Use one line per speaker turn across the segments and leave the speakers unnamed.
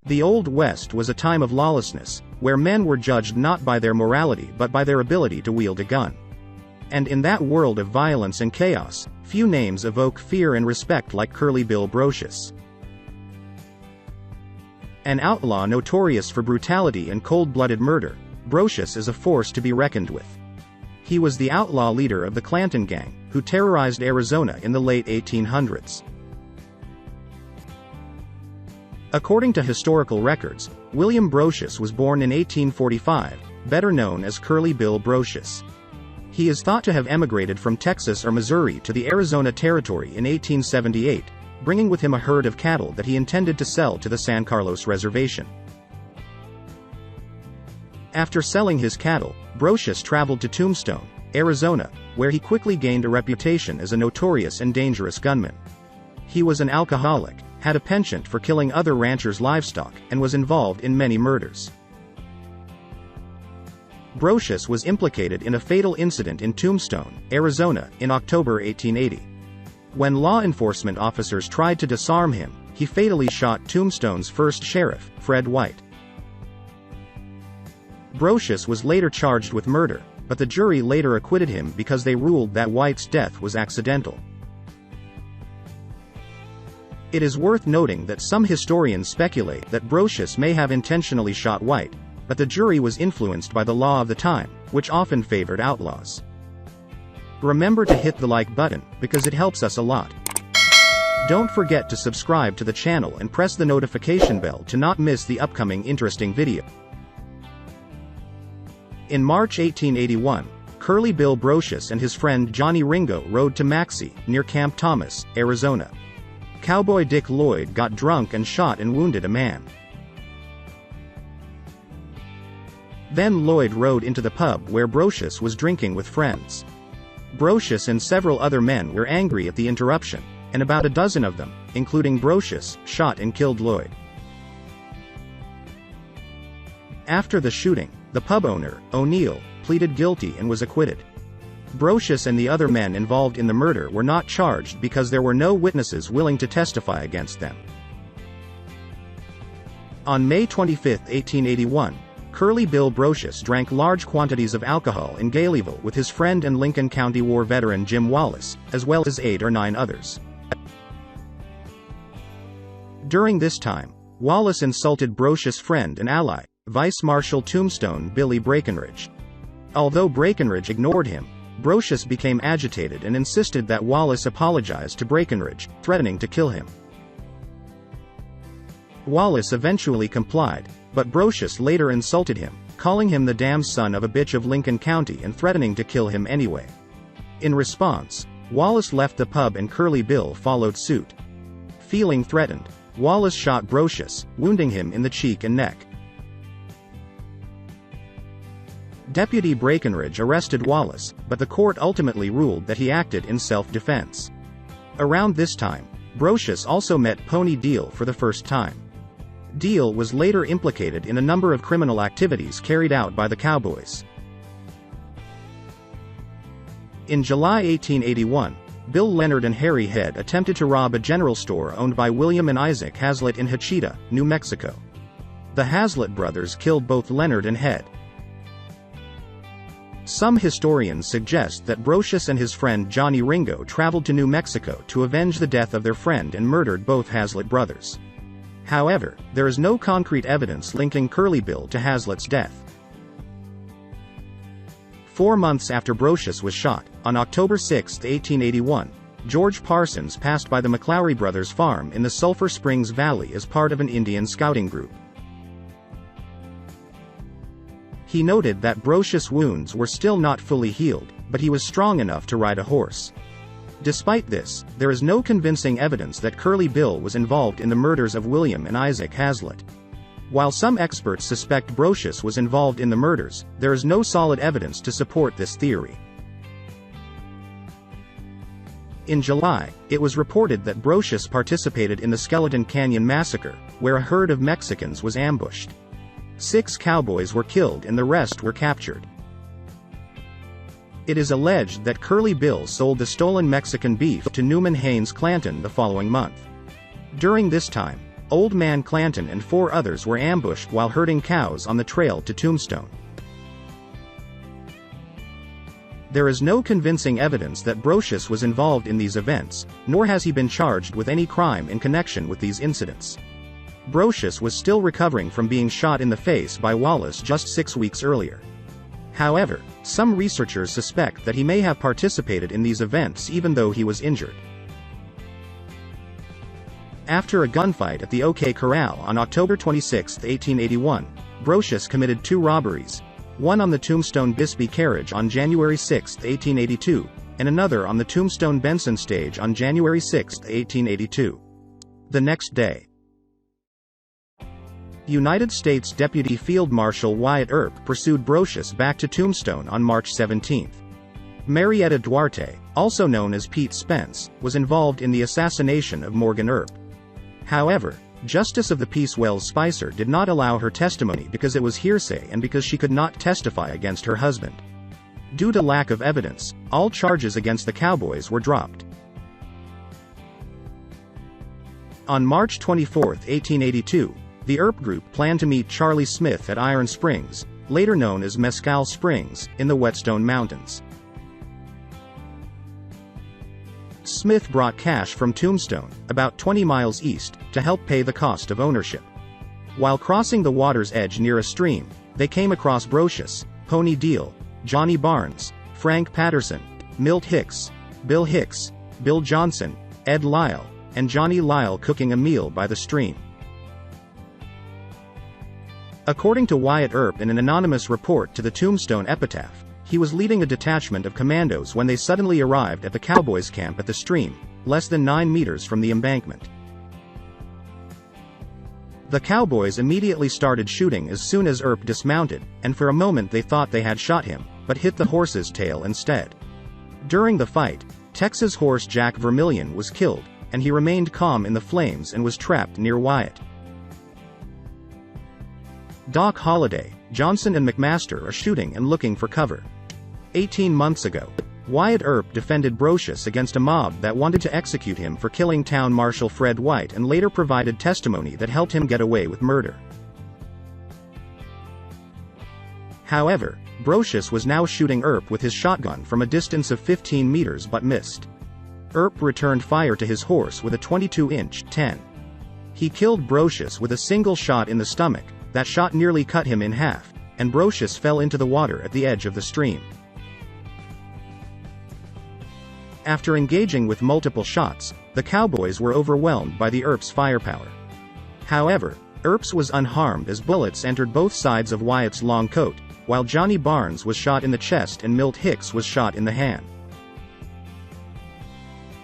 The Old West was a time of lawlessness, where men were judged not by their morality but by their ability to wield a gun. And in that world of violence and chaos, few names evoke fear and respect like Curly Bill Brocius. An outlaw notorious for brutality and cold-blooded murder, Brocius is a force to be reckoned with. He was the outlaw leader of the Clanton Gang, who terrorized Arizona in the late 1800s. According to historical records, William Brocius was born in 1845, better known as Curly Bill Brocius. He is thought to have emigrated from Texas or Missouri to the Arizona Territory in 1878, bringing with him a herd of cattle that he intended to sell to the San Carlos Reservation. After selling his cattle, Brocius traveled to Tombstone, Arizona, where he quickly gained a reputation as a notorious and dangerous gunman. He was an alcoholic, had a penchant for killing other ranchers' livestock, and was involved in many murders. Brocius was implicated in a fatal incident in Tombstone, Arizona, in October 1880. When law enforcement officers tried to disarm him, he fatally shot Tombstone's first sheriff, Fred White. Brocius was later charged with murder, but the jury later acquitted him because they ruled that White's death was accidental. It is worth noting that some historians speculate that Brocius may have intentionally shot White, but the jury was influenced by the law of the time, which often favored outlaws. Remember to hit the like button, because it helps us a lot. Don't forget to subscribe to the channel and press the notification bell to not miss the upcoming interesting video. In March 1881, Curly Bill Brocius and his friend Johnny Ringo rode to Maxey, near Camp Thomas, Arizona. Cowboy Dick Lloyd got drunk and shot and wounded a man. Then Lloyd rode into the pub where Brocius was drinking with friends. Brocius and several other men were angry at the interruption, and about a dozen of them, including Brocius, shot and killed Lloyd. After the shooting, the pub owner, O'Neill, pleaded guilty and was acquitted. Brocius and the other men involved in the murder were not charged because there were no witnesses willing to testify against them. On May 25, 1881, Curly Bill Brocius drank large quantities of alcohol in Galeyville with his friend and Lincoln County War veteran Jim Wallace, as well as 8 or 9 others. During this time, Wallace insulted Brocius' friend and ally, Vice Marshal Tombstone Billy Breckinridge. Although Breckinridge ignored him, Brocius became agitated and insisted that Wallace apologize to Breckinridge, threatening to kill him. Wallace eventually complied, but Brocius later insulted him, calling him the damn son of a bitch of Lincoln County and threatening to kill him anyway. In response, Wallace left the pub and Curly Bill followed suit. Feeling threatened, Wallace shot Brocius, wounding him in the cheek and neck. Deputy Breckinridge arrested Wallace, but the court ultimately ruled that he acted in self-defense. Around this time, Brocius also met Pony Deal for the first time. Deal was later implicated in a number of criminal activities carried out by the Cowboys. In July 1881, Bill Leonard and Harry Head attempted to rob a general store owned by William and Isaac Hazlitt in Hachita, New Mexico. The Hazlitt brothers killed both Leonard and Head. Some historians suggest that Brocius and his friend Johnny Ringo traveled to New Mexico to avenge the death of their friend and murdered both Hazlitt brothers. However, there is no concrete evidence linking Curly Bill to Hazlitt's death. 4 months after Brocius was shot, on October 6, 1881, George Parsons passed by the McLaury brothers' farm in the Sulphur Springs Valley as part of an Indian scouting group. He noted that Brocius' wounds were still not fully healed, but he was strong enough to ride a horse. Despite this, there is no convincing evidence that Curly Bill was involved in the murders of William and Isaac Hazlitt. While some experts suspect Brocius was involved in the murders, there is no solid evidence to support this theory. In July, it was reported that Brocius participated in the Skeleton Canyon Massacre, where a herd of Mexicans was ambushed. 6 cowboys were killed and the rest were captured. It is alleged that Curly Bill sold the stolen Mexican beef to Newman Haynes Clanton the following month. During this time, Old Man Clanton and 4 others were ambushed while herding cows on the trail to Tombstone. There is no convincing evidence that Brocius was involved in these events, nor has he been charged with any crime in connection with these incidents. Brocius was still recovering from being shot in the face by Wallace just 6 weeks earlier. However, some researchers suspect that he may have participated in these events even though he was injured. After a gunfight at the OK Corral on October 26, 1881, Brocius committed 2 robberies, one on the Tombstone Bisbee carriage on January 6, 1882, and another on the Tombstone Benson stage on January 6, 1882. The next day, United States Deputy Field Marshal Wyatt Earp pursued Brocius back to Tombstone on March 17. Marietta Duarte, also known as Pete Spence, was involved in the assassination of Morgan Earp. However, Justice of the Peace Wells Spicer did not allow her testimony because it was hearsay and because she could not testify against her husband. Due to lack of evidence, all charges against the cowboys were dropped. On March 24, 1882, the Earp Group planned to meet Charlie Smith at Iron Springs, later known as Mescal Springs, in the Whetstone Mountains. Smith brought cash from Tombstone, about 20 miles east, to help pay the cost of ownership. While crossing the water's edge near a stream, they came across Brocius, Pony Deal, Johnny Barnes, Frank Patterson, Milt Hicks, Bill Johnson, Ed Lyle, and Johnny Lyle cooking a meal by the stream. According to Wyatt Earp in an anonymous report to the Tombstone Epitaph, he was leading a detachment of commandos when they suddenly arrived at the cowboys' camp at the stream, less than 9 meters from the embankment. The cowboys immediately started shooting as soon as Earp dismounted, and for a moment they thought they had shot him, but hit the horse's tail instead. During the fight, Texas horse Jack Vermillion was killed, and he remained calm in the flames and was trapped near Wyatt. Doc Holliday, Johnson and McMaster are shooting and looking for cover. 18 months ago, Wyatt Earp defended Brocius against a mob that wanted to execute him for killing Town Marshal Fred White and later provided testimony that helped him get away with murder. However, Brocius was now shooting Earp with his shotgun from a distance of 15 meters but missed. Earp returned fire to his horse with a 22-inch .10. He killed Brocius with a single shot in the stomach. That shot nearly cut him in half, and Brocius fell into the water at the edge of the stream. After engaging with multiple shots, the cowboys were overwhelmed by the Earp's firepower. However, Earp's was unharmed as bullets entered both sides of Wyatt's long coat, while Johnny Barnes was shot in the chest and Milt Hicks was shot in the hand.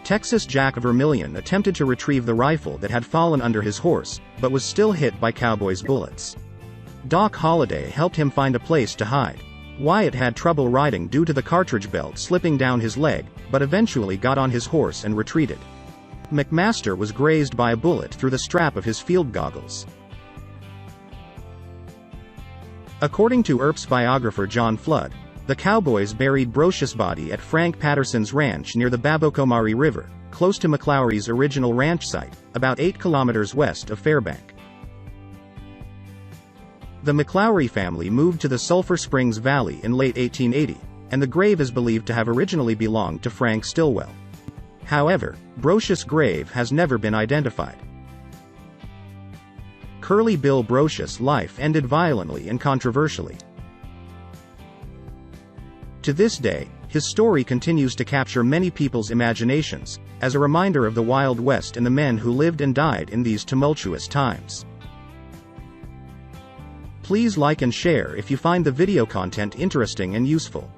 Texas Jack Vermillion attempted to retrieve the rifle that had fallen under his horse, but was still hit by cowboys' bullets. Doc Holliday helped him find a place to hide. Wyatt had trouble riding due to the cartridge belt slipping down his leg, but eventually got on his horse and retreated. McMaster was grazed by a bullet through the strap of his field goggles. According to Earp's biographer John Flood, the cowboys buried Brocius' body at Frank Patterson's ranch near the Babocomari River, close to McLaury's original ranch site, about 8 kilometers west of Fairbank. The McLaury family moved to the Sulphur Springs Valley in late 1880, and the grave is believed to have originally belonged to Frank Stillwell. However, Brocius' grave has never been identified. Curly Bill Brocius' life ended violently and controversially. To this day, his story continues to capture many people's imaginations, as a reminder of the Wild West and the men who lived and died in these tumultuous times. Please like and share if you find the video content interesting and useful.